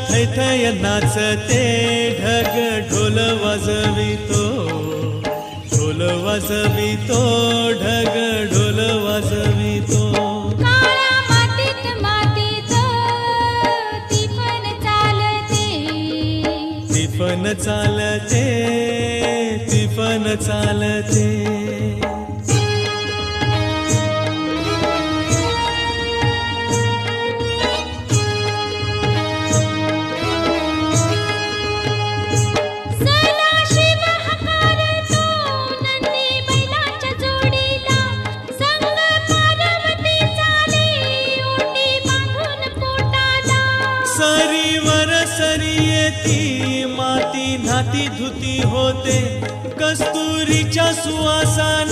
थैथय नाचते ढग ढोल वाजवितो, ढोल वाजवितो ढग ढोल वाजवितो. काळ्या मातीत मातीत तिफन चालते, तिफन चालते, तिफन चालते. सरीवर सरी येती माती नाती धुती होते, कस्तुरीच्या सुवासान